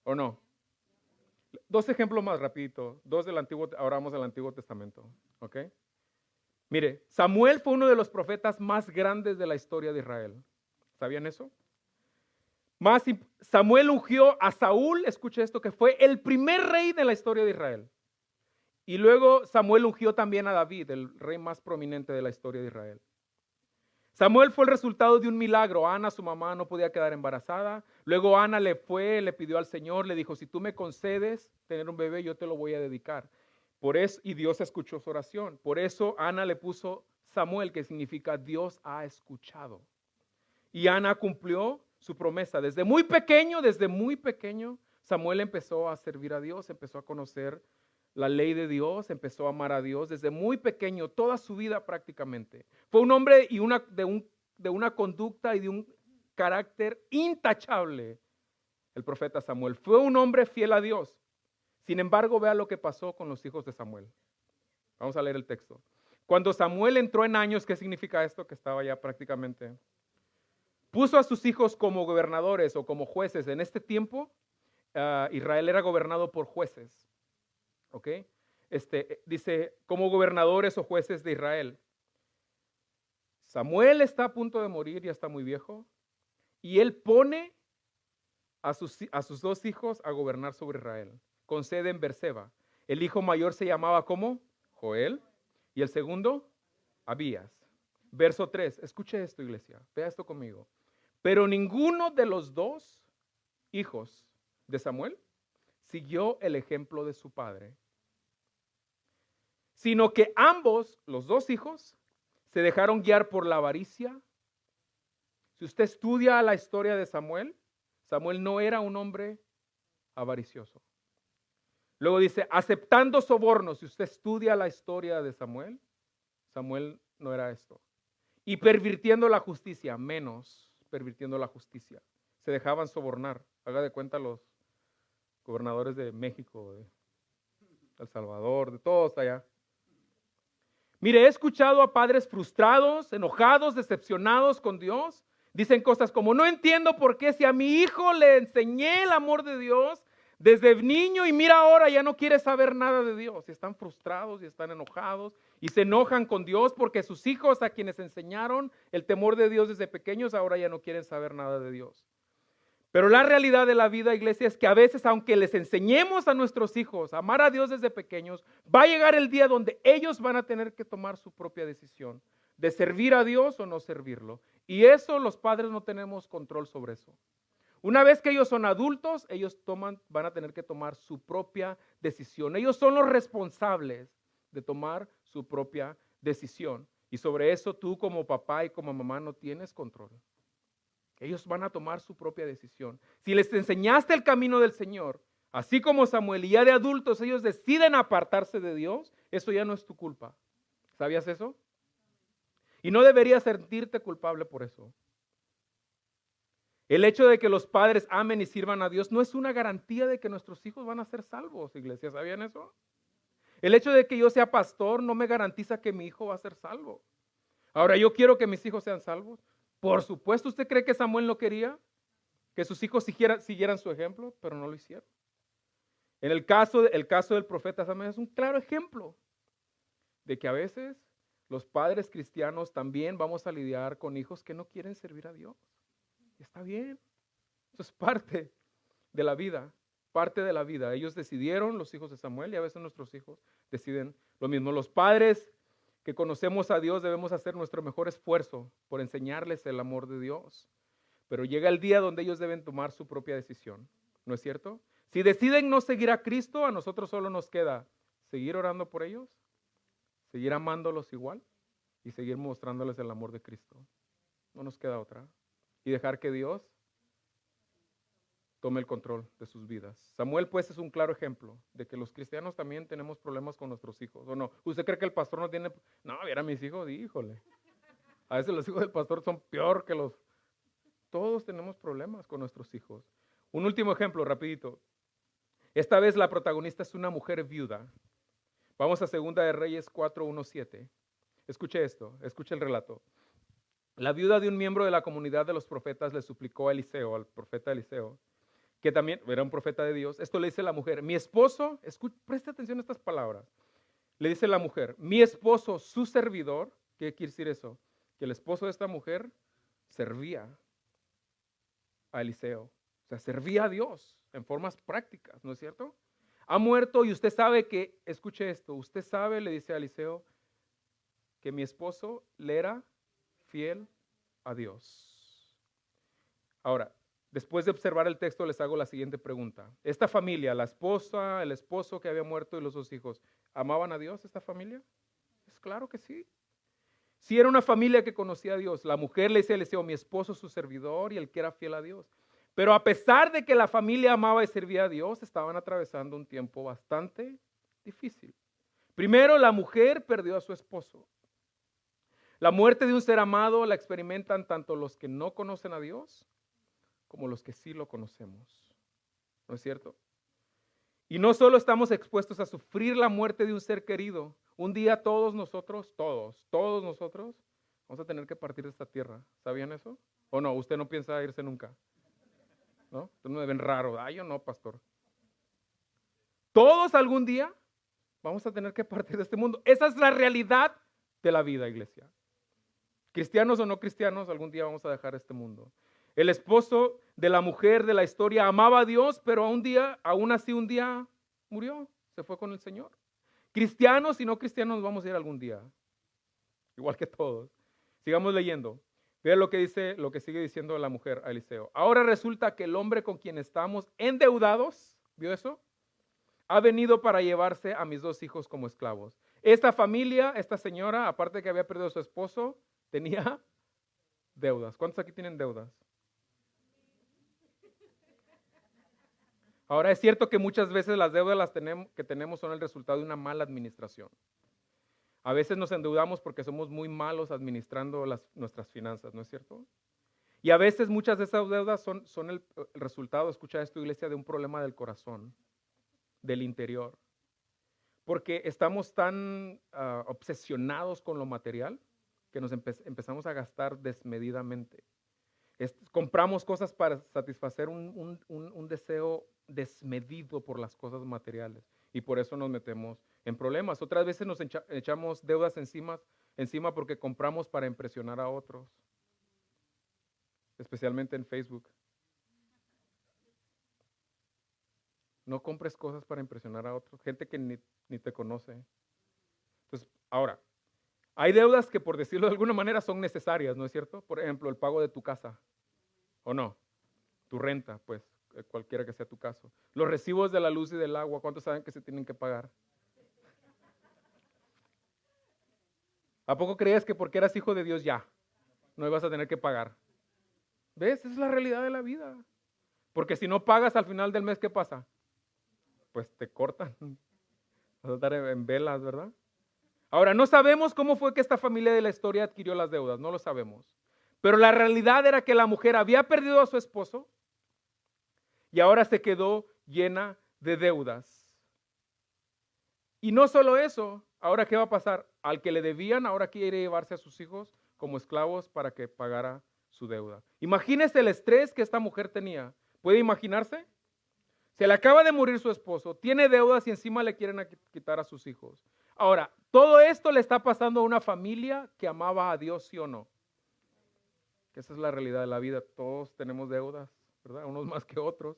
¿O no? Dos ejemplos más rapidito. Dos del Antiguo, ahora vamos al Antiguo Testamento. ¿Ok? Mire, Samuel fue uno de los profetas más grandes de la historia de Israel. ¿Sabían eso? Samuel ungió a Saúl, escuche esto, que fue el primer rey de la historia de Israel. Y luego Samuel ungió también a David, el rey más prominente de la historia de Israel. Samuel fue el resultado de un milagro. Ana, su mamá, no podía quedar embarazada. Luego Ana le pidió al Señor, le dijo, si tú me concedes tener un bebé, yo te lo voy a dedicar. Por eso, y Dios escuchó su oración. Por eso Ana le puso Samuel, que significa Dios ha escuchado. Y Ana cumplió su promesa. Desde muy pequeño, Samuel empezó a servir a Dios, empezó a conocer la ley de Dios, empezó a amar a Dios desde muy pequeño, toda su vida prácticamente. Fue un hombre de una conducta y de un carácter intachable, el profeta Samuel. Fue un hombre fiel a Dios. Sin embargo, vea lo que pasó con los hijos de Samuel. Vamos a leer el texto. Cuando Samuel entró en años, ¿qué significa esto? Que estaba ya prácticamente. Puso a sus hijos como gobernadores o como jueces. En este tiempo, Israel era gobernado por jueces. ¿Ok? Dice, como gobernadores o jueces de Israel. Samuel está a punto de morir, ya está muy viejo, y él pone a sus dos hijos a gobernar sobre Israel, con sede en Berseba. El hijo mayor se llamaba ¿cómo? Joel, y el segundo, Abías. Verso 3, escuche esto, iglesia, vea esto conmigo. Pero ninguno de los dos hijos de Samuel siguió el ejemplo de su padre, sino que ambos, los dos hijos, se dejaron guiar por la avaricia. Si usted estudia la historia de Samuel, Samuel no era un hombre avaricioso. Luego dice, aceptando sobornos. Si usted estudia la historia de Samuel, Samuel no era esto. Y pervirtiendo la justicia, menos pervirtiendo la justicia. Se dejaban sobornar. Haga de cuenta los gobernadores de México, de El Salvador, de todos allá. Mire, he escuchado a padres frustrados, enojados, decepcionados con Dios. Dicen cosas como, no entiendo por qué si a mi hijo le enseñé el amor de Dios desde niño y mira ahora ya no quiere saber nada de Dios. Y están frustrados y están enojados y se enojan con Dios porque sus hijos a quienes enseñaron el temor de Dios desde pequeños ahora ya no quieren saber nada de Dios. Pero la realidad de la vida, iglesia, es que a veces, aunque les enseñemos a nuestros hijos a amar a Dios desde pequeños, va a llegar el día donde ellos van a tener que tomar su propia decisión de servir a Dios o no servirlo. Y eso los padres no tenemos control sobre eso. Una vez que ellos son adultos, ellos van a tener que tomar su propia decisión. Ellos son los responsables de tomar su propia decisión. Y sobre eso tú como papá y como mamá no tienes control. Ellos van a tomar su propia decisión. Si les enseñaste el camino del Señor, así como Samuel, y ya de adultos ellos deciden apartarse de Dios, eso ya no es tu culpa. ¿Sabías eso? Y no deberías sentirte culpable por eso. El hecho de que los padres amen y sirvan a Dios no es una garantía de que nuestros hijos van a ser salvos, iglesia. ¿Sabían eso? El hecho de que yo sea pastor no me garantiza que mi hijo va a ser salvo. Ahora, yo quiero que mis hijos sean salvos. Por supuesto, ¿usted cree que Samuel no quería que sus hijos siguieran su ejemplo? Pero no lo hicieron. El caso del profeta Samuel es un claro ejemplo de que a veces los padres cristianos también vamos a lidiar con hijos que no quieren servir a Dios. Está bien, eso es parte de la vida. parte de la vida. Ellos decidieron, los hijos de Samuel, y a veces nuestros hijos deciden lo mismo. Los padres que conocemos a Dios debemos hacer nuestro mejor esfuerzo por enseñarles el amor de Dios. Pero llega el día donde ellos deben tomar su propia decisión, ¿no es cierto? Si deciden no seguir a Cristo, a nosotros solo nos queda seguir orando por ellos, seguir amándolos igual y seguir mostrándoles el amor de Cristo. No nos queda otra. Y dejar que Dios tome el control de sus vidas. Samuel, pues, es un claro ejemplo de que los cristianos también tenemos problemas con nuestros hijos, ¿o no? ¿Usted cree que el pastor no tiene? No, viera mis hijos, híjole. A veces los hijos del pastor son peor que los... Todos tenemos problemas con nuestros hijos. Un último ejemplo, rapidito. Esta vez la protagonista es una mujer viuda. Vamos a 2 de Reyes 4:1-7. Escuche esto, escuche el relato. La viuda de un miembro de la comunidad de los profetas le suplicó a Eliseo, al profeta Eliseo, que también era un profeta de Dios. Esto le dice la mujer, mi esposo, preste atención a estas palabras. Le dice la mujer, mi esposo, su servidor, ¿qué quiere decir eso? Que el esposo de esta mujer servía a Eliseo. O sea, servía a Dios en formas prácticas, ¿no es cierto? Ha muerto y usted sabe que, escuche esto, usted sabe, le dice a Eliseo, que mi esposo le era fiel a Dios. Ahora, después de observar el texto, les hago la siguiente pregunta. ¿Esta familia, la esposa, el esposo que había muerto y los 2 hijos, amaban a Dios, esta familia? Es claro que sí. Si era una familia que conocía a Dios, la mujer le dice a Eliseo, mi esposo, su servidor, y el que era fiel a Dios. Pero a pesar de que la familia amaba y servía a Dios, estaban atravesando un tiempo bastante difícil. Primero, la mujer perdió a su esposo. La muerte de un ser amado la experimentan tanto los que no conocen a Dios como los que sí lo conocemos. ¿No es cierto? Y no solo estamos expuestos a sufrir la muerte de un ser querido, un día todos nosotros, vamos a tener que partir de esta tierra. ¿Sabían eso? ¿O no? ¿Usted no piensa irse nunca? ¿No? Ustedes me ven raro. Ay, yo no, pastor. Todos algún día vamos a tener que partir de este mundo. Esa es la realidad de la vida, iglesia. Cristianos o no cristianos, algún día vamos a dejar este mundo. El esposo de la mujer de la historia amaba a Dios, pero aún así un día murió, se fue con el Señor. Cristianos y no cristianos vamos a ir algún día, igual que todos. Sigamos leyendo. Vean lo que sigue diciendo la mujer a Eliseo. Ahora resulta que el hombre con quien estamos endeudados, ¿vio eso? Ha venido para llevarse a mis 2 hijos como esclavos. Esta familia, esta señora, aparte de que había perdido a su esposo, tenía deudas. ¿Cuántos aquí tienen deudas? Ahora, es cierto que muchas veces las deudas que tenemos son el resultado de una mala administración. A veces nos endeudamos porque somos muy malos administrando nuestras finanzas, ¿no es cierto? Y a veces muchas de esas deudas son el resultado, escucha esto, iglesia, de un problema del corazón, del interior. Porque estamos tan obsesionados con lo material que nos empezamos a gastar desmedidamente. Compramos cosas para satisfacer un deseo desmedido por las cosas materiales y por eso nos metemos en problemas. Otras veces nos echamos deudas encima porque compramos para impresionar a otros, especialmente en Facebook. No compres cosas para impresionar a otros, gente que ni te conoce. Entonces, ahora, hay deudas que, por decirlo de alguna manera, son necesarias, ¿no es cierto? Por ejemplo, el pago de tu casa, ¿o no? Tu renta, pues, cualquiera que sea tu caso. Los recibos de la luz y del agua, ¿cuántos saben que se tienen que pagar? ¿A poco creías que porque eras hijo de Dios ya no ibas a tener que pagar? ¿Ves? Esa es la realidad de la vida. Porque si no pagas al final del mes, ¿qué pasa? Pues te cortan. Vas a estar en velas, ¿verdad? Ahora, no sabemos cómo fue que esta familia de la historia adquirió las deudas, no lo sabemos. Pero la realidad era que la mujer había perdido a su esposo y ahora se quedó llena de deudas. Y no solo eso, ahora ¿qué va a pasar? Al que le debían, ahora quiere llevarse a sus hijos como esclavos para que pagara su deuda. Imagínese el estrés que esta mujer tenía. ¿Puede imaginarse? Se le acaba de morir su esposo, tiene deudas y encima le quieren quitar a sus hijos. Ahora, todo esto le está pasando a una familia que amaba a Dios, ¿sí o no? Que esa es la realidad de la vida. Todos tenemos deudas, ¿verdad? Unos más que otros.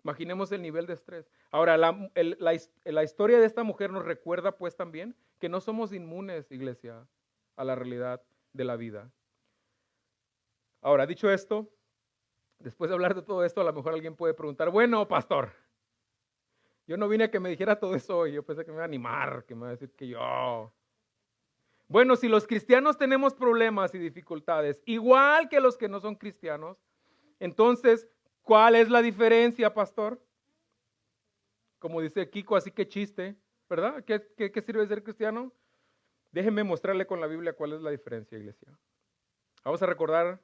Imaginemos el nivel de estrés. Ahora, la historia de esta mujer nos recuerda pues también que no somos inmunes, iglesia, a la realidad de la vida. Ahora, dicho esto, después de hablar de todo esto, a lo mejor alguien puede preguntar, bueno, pastor, yo no vine a que me dijera todo eso hoy, yo pensé que me iba a animar, que me iba a decir que yo... Bueno, si los cristianos tenemos problemas y dificultades, igual que los que no son cristianos, entonces, ¿cuál es la diferencia, pastor? Como dice Kiko, así que chiste, ¿verdad? ¿Qué sirve ser cristiano? Déjenme mostrarle con la Biblia cuál es la diferencia, iglesia. Vamos a recordar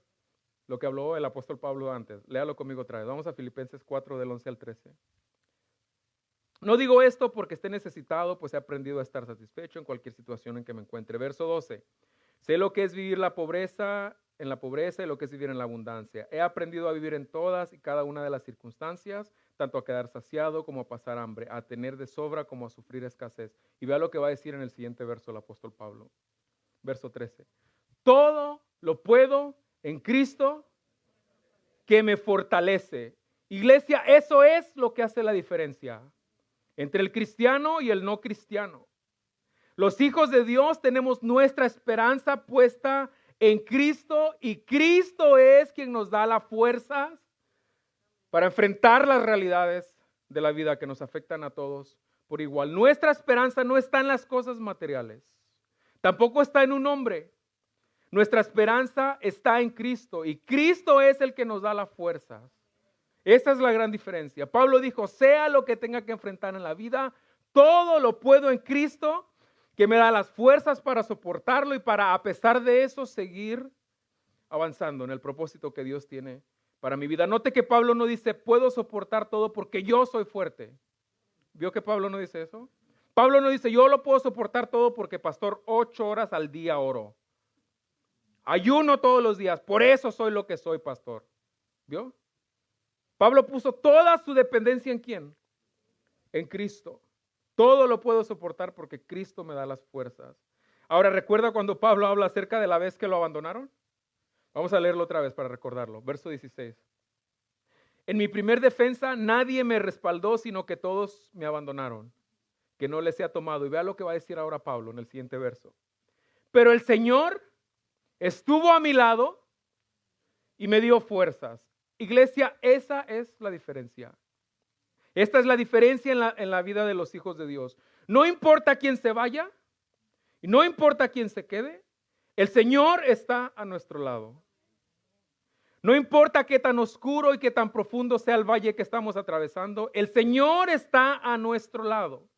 lo que habló el apóstol Pablo antes. Léalo conmigo otra vez. Vamos a Filipenses 4 del 11 al 13. No digo esto porque esté necesitado, pues he aprendido a estar satisfecho en cualquier situación en que me encuentre. Verso 12. Sé lo que es vivir en la pobreza y lo que es vivir en la abundancia. He aprendido a vivir en todas y cada una de las circunstancias, tanto a quedar saciado como a pasar hambre, a tener de sobra como a sufrir escasez. Y vea lo que va a decir en el siguiente verso el apóstol Pablo. Verso 13. Todo lo puedo en Cristo que me fortalece. Iglesia, eso es lo que hace la diferencia entre el cristiano y el no cristiano. Los hijos de Dios tenemos nuestra esperanza puesta en Cristo y Cristo es quien nos da las fuerzas para enfrentar las realidades de la vida que nos afectan a todos por igual. Nuestra esperanza no está en las cosas materiales, tampoco está en un hombre. Nuestra esperanza está en Cristo y Cristo es el que nos da las fuerzas. Esa es la gran diferencia. Pablo dijo, sea lo que tenga que enfrentar en la vida, todo lo puedo en Cristo, que me da las fuerzas para soportarlo y para, a pesar de eso, seguir avanzando en el propósito que Dios tiene para mi vida. Note que Pablo no dice, puedo soportar todo porque yo soy fuerte. ¿Vio que Pablo no dice eso? Pablo no dice, yo lo puedo soportar todo porque, pastor, 8 horas al día oro. Ayuno todos los días, por eso soy lo que soy, pastor. ¿Vio? Pablo puso toda su dependencia ¿en quién? En Cristo. Todo lo puedo soportar porque Cristo me da las fuerzas. Ahora, ¿recuerda cuando Pablo habla acerca de la vez que lo abandonaron? Vamos a leerlo otra vez para recordarlo. Verso 16. En mi primer defensa nadie me respaldó, sino que todos me abandonaron, que no les sea tomado. Y vea lo que va a decir ahora Pablo en el siguiente verso. Pero el Señor estuvo a mi lado y me dio fuerzas. Iglesia, esa es la diferencia. Esta es la diferencia en la vida de los hijos de Dios. No importa quién se vaya, y no importa quién se quede, el Señor está a nuestro lado. No importa qué tan oscuro y qué tan profundo sea el valle que estamos atravesando, el Señor está a nuestro lado.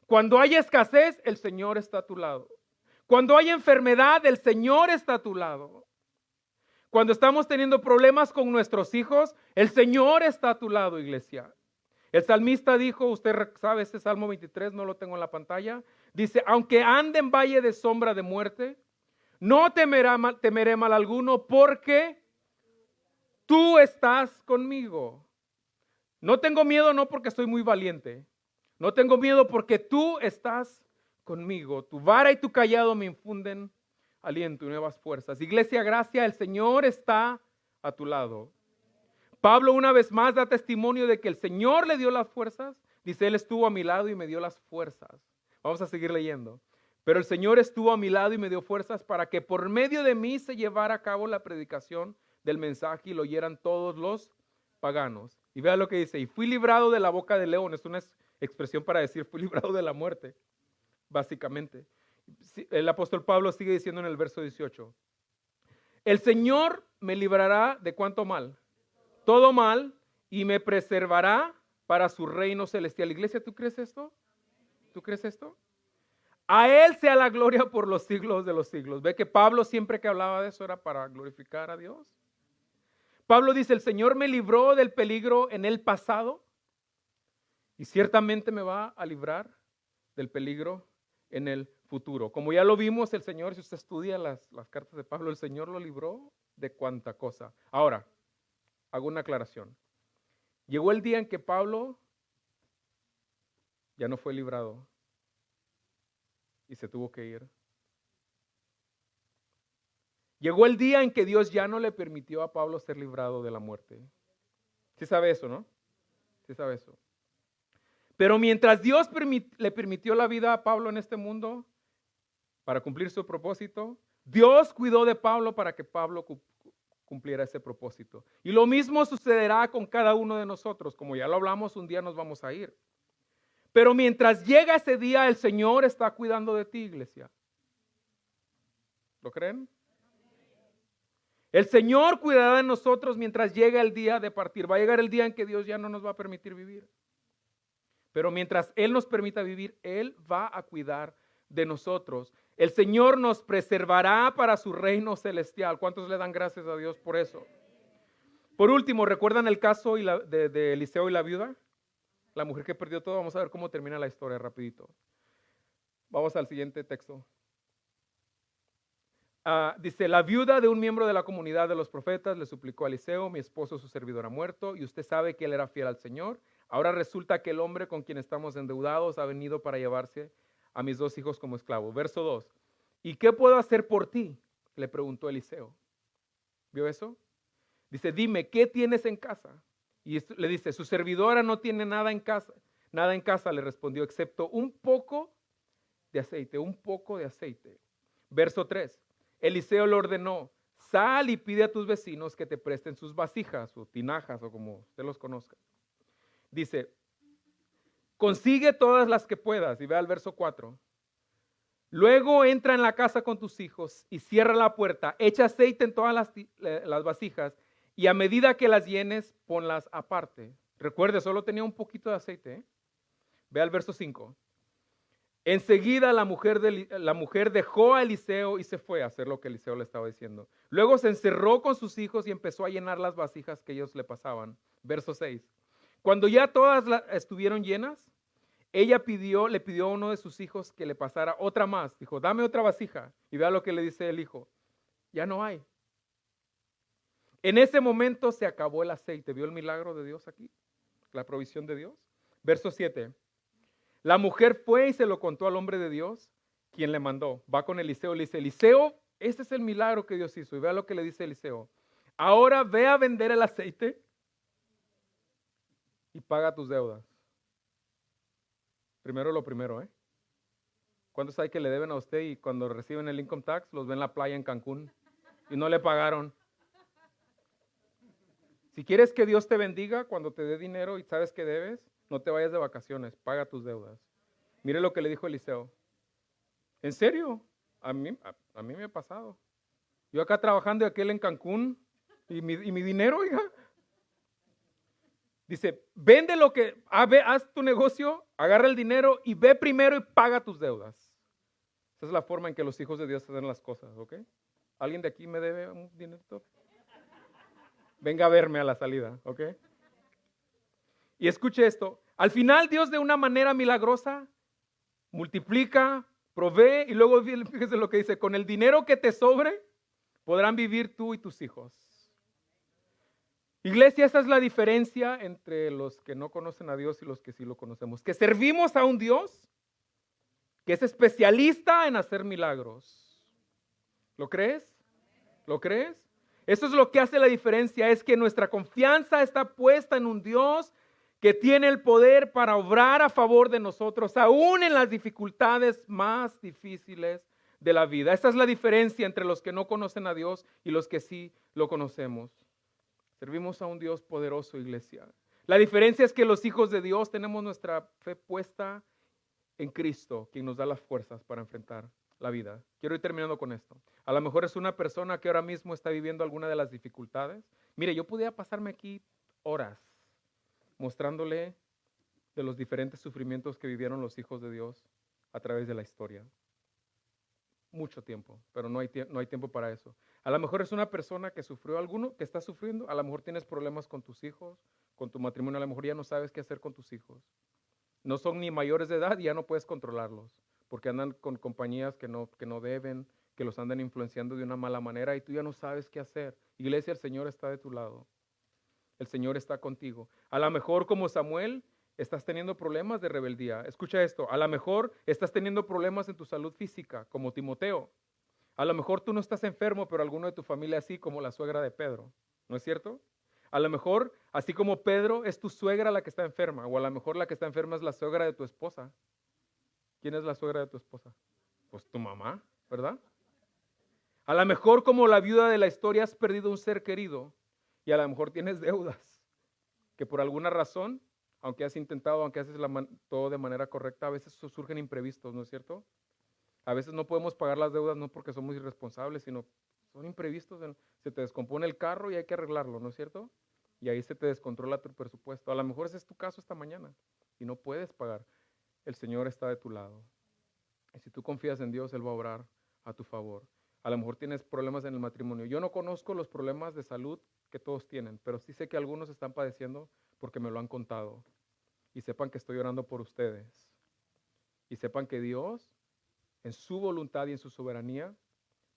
Cuando hay escasez, el Señor está a tu lado. Cuando hay enfermedad, el Señor está a tu lado. Cuando estamos teniendo problemas con nuestros hijos, el Señor está a tu lado, iglesia. El salmista dijo, usted sabe ese Salmo 23, no lo tengo en la pantalla, dice, aunque ande en valle de sombra de muerte, no temeré mal alguno porque tú estás conmigo. No tengo miedo no porque soy muy valiente, no tengo miedo porque tú estás conmigo. Tu vara y tu callado me infunden aliento y nuevas fuerzas. Iglesia, gracia, el Señor está a tu lado. Pablo una vez más da testimonio de que el Señor le dio las fuerzas. Dice, Él estuvo a mi lado y me dio las fuerzas. Vamos a seguir leyendo. Pero el Señor estuvo a mi lado y me dio fuerzas para que por medio de mí se llevara a cabo la predicación del mensaje y lo oyeran todos los paganos. Y vea lo que dice, y fui librado de la boca del león. Es una expresión para decir, fui librado de la muerte, básicamente. El apóstol Pablo sigue diciendo en el verso 18, el Señor me librará de cuánto mal. Todo mal y me preservará para su reino celestial. Iglesia, ¿tú crees esto? ¿Tú crees esto? A Él sea la gloria por los siglos de los siglos. Ve que Pablo siempre que hablaba de eso era para glorificar a Dios. Pablo dice, el Señor me libró del peligro en el pasado y ciertamente me va a librar del peligro en el futuro. Como ya lo vimos, el Señor, si usted estudia las cartas de Pablo, el Señor lo libró de cuánta cosa. Ahora, hago una aclaración. Llegó el día en que Pablo ya no fue librado y se tuvo que ir. Llegó el día en que Dios ya no le permitió a Pablo ser librado de la muerte. ¿Sí sabe eso, no? ¿Sí sabe eso? Pero mientras Dios le permitió la vida a Pablo en este mundo para cumplir su propósito, Dios cuidó de Pablo para que Pablo cumpliera ese propósito. Y lo mismo sucederá con cada uno de nosotros. Como ya lo hablamos, un día nos vamos a ir. Pero mientras llega ese día, el Señor está cuidando de ti, iglesia. ¿Lo creen? El Señor cuidará de nosotros mientras llega el día de partir. Va a llegar el día en que Dios ya no nos va a permitir vivir. Pero mientras Él nos permita vivir, Él va a cuidar de nosotros. El Señor nos preservará para su reino celestial. ¿Cuántos le dan gracias a Dios por eso? Por último, ¿recuerdan el caso de Eliseo y la viuda? La mujer que perdió todo. Vamos a ver cómo termina la historia rapidito. Vamos al siguiente texto. Dice, la viuda de un miembro de la comunidad de los profetas le suplicó a Eliseo: mi esposo, su servidor, ha muerto y usted sabe que él era fiel al Señor. Ahora resulta que el hombre con quien estamos endeudados ha venido para llevarse a mis 2 hijos como esclavos. Verso 2. ¿Y qué puedo hacer por ti?, le preguntó Eliseo. ¿Vio eso? Dice, dime, ¿qué tienes en casa? Y le dice, su servidora no tiene nada en casa. Nada en casa, le respondió, excepto un poco de aceite, un poco de aceite. Verso 3. Eliseo le ordenó, sal y pide a tus vecinos que te presten sus vasijas o tinajas o como usted los conozca. Dice, consigue todas las que puedas. Y ve al verso 4. Luego entra en la casa con tus hijos y cierra la puerta, echa aceite en todas las vasijas y a medida que las llenes, ponlas aparte. Recuerde, solo tenía un poquito de aceite, ¿eh? Ve al verso 5. Enseguida la mujer dejó a Eliseo y se fue a hacer lo que Eliseo le estaba diciendo. Luego se encerró con sus hijos y empezó a llenar las vasijas que ellos le pasaban. Verso 6. Cuando ya todas estuvieron llenas, ella le pidió a uno de sus hijos que le pasara otra más. Dijo, dame otra vasija. Y vea lo que le dice el hijo. Ya no hay. En ese momento se acabó el aceite. ¿Vio el milagro de Dios aquí? La provisión de Dios. Verso 7. La mujer fue y se lo contó al hombre de Dios, quien le mandó. Va con Eliseo y le dice, Eliseo, este es el milagro que Dios hizo. Y vea lo que le dice Eliseo. Ahora ve a vender el aceite y paga tus deudas. Primero lo primero, ¿eh? ¿Cuántos hay que le deben a usted y cuando reciben el income tax los ven en la playa en Cancún y no le pagaron? Si quieres que Dios te bendiga cuando te dé dinero y sabes que debes, no te vayas de vacaciones, paga tus deudas. Mire lo que le dijo Eliseo. ¿En serio? A mí me ha pasado. Yo acá trabajando y aquel en Cancún y mi dinero, oiga. Dice, vende lo que, haz tu negocio, agarra el dinero y ve primero y paga tus deudas. Esa es la forma en que los hijos de Dios hacen las cosas, ¿ok? ¿Alguien de aquí me debe un dinero? Venga a verme a la salida, ¿ok? Y escuche esto, al final Dios de una manera milagrosa multiplica, provee y luego fíjese lo que dice, con el dinero que te sobre podrán vivir tú y tus hijos. Iglesia, esa es la diferencia entre los que no conocen a Dios y los que sí lo conocemos. Que servimos a un Dios que es especialista en hacer milagros. ¿Lo crees? ¿Lo crees? Eso es lo que hace la diferencia, es que nuestra confianza está puesta en un Dios que tiene el poder para obrar a favor de nosotros, aún en las dificultades más difíciles de la vida. Esa es la diferencia entre los que no conocen a Dios y los que sí lo conocemos. Servimos a un Dios poderoso, iglesia. La diferencia es que los hijos de Dios tenemos nuestra fe puesta en Cristo, quien nos da las fuerzas para enfrentar la vida. Quiero ir terminando con esto. A lo mejor es una persona que ahora mismo está viviendo alguna de las dificultades. Mire, yo podía pasarme aquí horas mostrándole de los diferentes sufrimientos que vivieron los hijos de Dios a través de la historia. Mucho tiempo, pero no hay tiempo para eso. A lo mejor es una persona que sufrió alguno, que está sufriendo, a lo mejor tienes problemas con tus hijos, con tu matrimonio, a lo mejor ya no sabes qué hacer con tus hijos. No son ni mayores de edad y ya no puedes controlarlos, porque andan con compañías que no deben, que los andan influenciando de una mala manera y tú ya no sabes qué hacer. Iglesia, el Señor está de tu lado. El Señor está contigo. A lo mejor como Samuel, estás teniendo problemas de rebeldía. Escucha esto, a lo mejor estás teniendo problemas en tu salud física, como Timoteo. A lo mejor tú no estás enfermo, pero alguno de tu familia sí, como la suegra de Pedro. ¿No es cierto? A lo mejor, así como Pedro, es tu suegra la que está enferma, o a lo mejor la que está enferma es la suegra de tu esposa. ¿Quién es la suegra de tu esposa? Pues tu mamá, ¿verdad? A lo mejor como la viuda de la historia has perdido un ser querido y a lo mejor tienes deudas que por alguna razón, aunque has intentado, aunque haces todo de manera correcta, a veces surgen imprevistos, ¿no es cierto? A veces no podemos pagar las deudas no porque somos irresponsables, sino son imprevistos. Se te descompone el carro y hay que arreglarlo, ¿no es cierto? Y ahí se te descontrola tu presupuesto. A lo mejor ese es tu caso esta mañana y no puedes pagar. El Señor está de tu lado. Y si tú confías en Dios, Él va a obrar a tu favor. A lo mejor tienes problemas en el matrimonio. Yo no conozco los problemas de salud que todos tienen, pero sí sé que algunos están padeciendo porque me lo han contado. Y sepan que estoy orando por ustedes. Y sepan que Dios, en su voluntad y en su soberanía,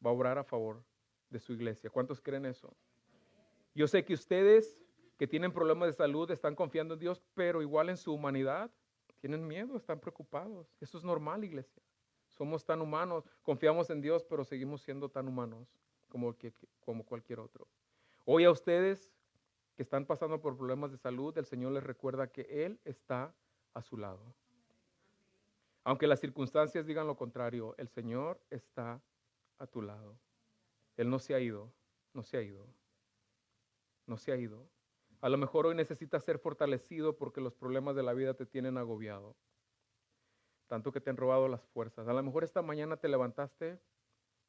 va a obrar a favor de su iglesia. ¿Cuántos creen eso? Yo sé que ustedes que tienen problemas de salud están confiando en Dios, pero igual en su humanidad tienen miedo, están preocupados. Eso es normal, iglesia. Somos tan humanos, confiamos en Dios, pero seguimos siendo tan humanos como cualquier otro. Hoy a ustedes que están pasando por problemas de salud, el Señor les recuerda que Él está a su lado. Aunque las circunstancias digan lo contrario, el Señor está a tu lado. Él no se ha ido, no se ha ido, no se ha ido. A lo mejor hoy necesitas ser fortalecido porque los problemas de la vida te tienen agobiado, tanto que te han robado las fuerzas. A lo mejor esta mañana te levantaste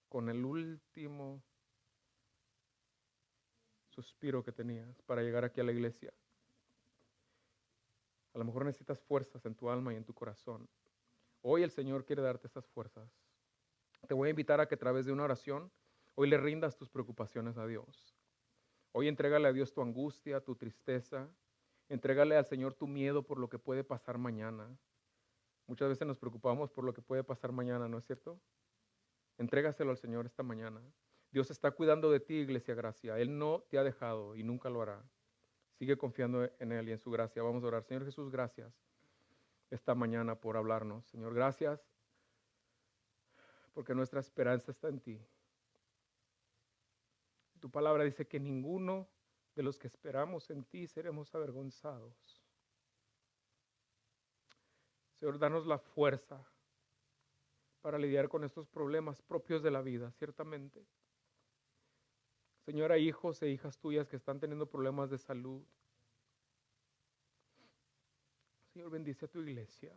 con el último suspiro que tenías para llegar aquí a la iglesia. A lo mejor necesitas fuerzas en tu alma y en tu corazón. Hoy el Señor quiere darte esas fuerzas. Te voy a invitar a que a través de una oración, hoy le rindas tus preocupaciones a Dios. Hoy entrégale a Dios tu angustia, tu tristeza. Entrégale al Señor tu miedo por lo que puede pasar mañana. Muchas veces nos preocupamos por lo que puede pasar mañana, ¿no es cierto? Entrégaselo al Señor esta mañana. Dios está cuidando de ti, Iglesia Gracia. Él no te ha dejado y nunca lo hará. Sigue confiando en Él y en su gracia. Vamos a orar. Señor Jesús, gracias esta mañana por hablarnos. Señor, gracias porque nuestra esperanza está en ti. Tu palabra dice que ninguno de los que esperamos en ti seremos avergonzados. Señor, danos la fuerza para lidiar con estos problemas propios de la vida, ciertamente. Señor, hay hijos e hijas tuyas que están teniendo problemas de salud. Señor, bendice a tu iglesia.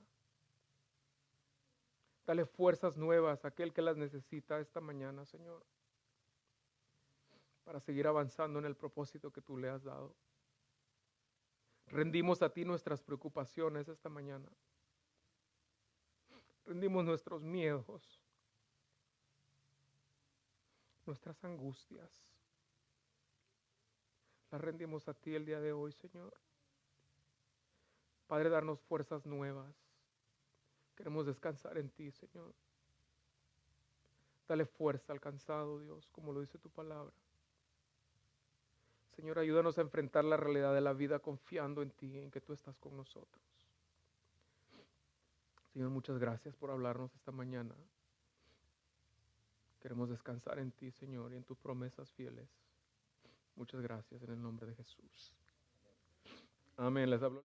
Dale fuerzas nuevas a aquel que las necesita esta mañana, Señor, para seguir avanzando en el propósito que tú le has dado. Rendimos a ti nuestras preocupaciones esta mañana. Rendimos nuestros miedos, nuestras angustias. Las rendimos a ti el día de hoy, Señor. Padre, darnos fuerzas nuevas. Queremos descansar en ti, Señor. Dale fuerza al cansado, Dios, como lo dice tu palabra. Señor, ayúdanos a enfrentar la realidad de la vida confiando en ti, en que tú estás con nosotros. Señor, muchas gracias por hablarnos esta mañana. Queremos descansar en ti, Señor, y en tus promesas fieles. Muchas gracias en el nombre de Jesús. Amén. Les hablo.